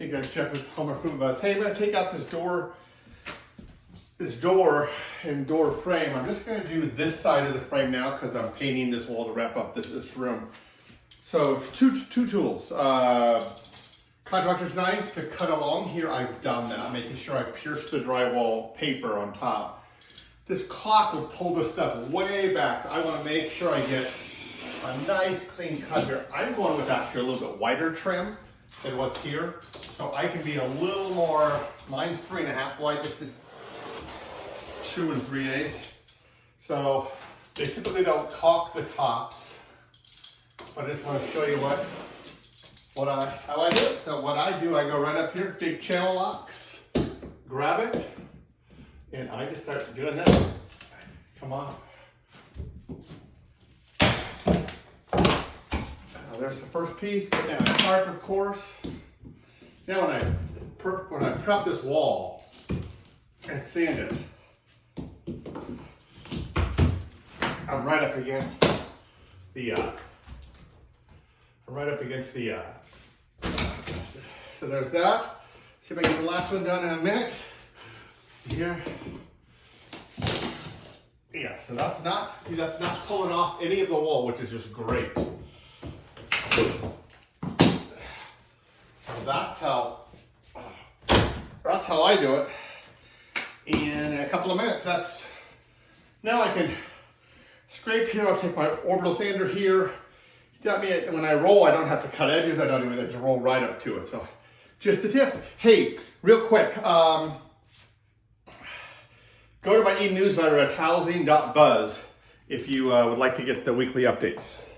Hey guys, Jeff with Home Improvement Buzz. Hey, I'm going to take out this door and door frame. I'm just going to do this side of the frame now because I'm painting this wall to wrap up this room. So two tools. Contractor's knife to cut along here. I've done that, making sure I pierce the drywall paper on top. This clock will pull this stuff way back. So I want to make sure I get a nice clean cut here. I'm going with actually a little bit wider trim than what's here. So I can be a little more, mine's 3.5 wide, this is 2 3/8. So they typically don't caulk the tops, but I just want to show you how I do it. So what I do, I go right up here, big channel locks, grab it, and I just start doing that. Come on. Now there's the first piece, put down a tarp, of course. Now when I prep this wall and sand it, I'm right up against the, so there's that. See if I get the last one done in a minute. Here. Yeah, so that's not pulling off any of the wall, which is just great. So that's how I do it. In a couple of minutes, now I can scrape here. I'll take my orbital sander here. That means when I roll, I don't have to cut edges. I don't even have to roll right up to it. So just a tip. Hey, real quick, go to my e-newsletter at housing.buzz if you would like to get the weekly updates.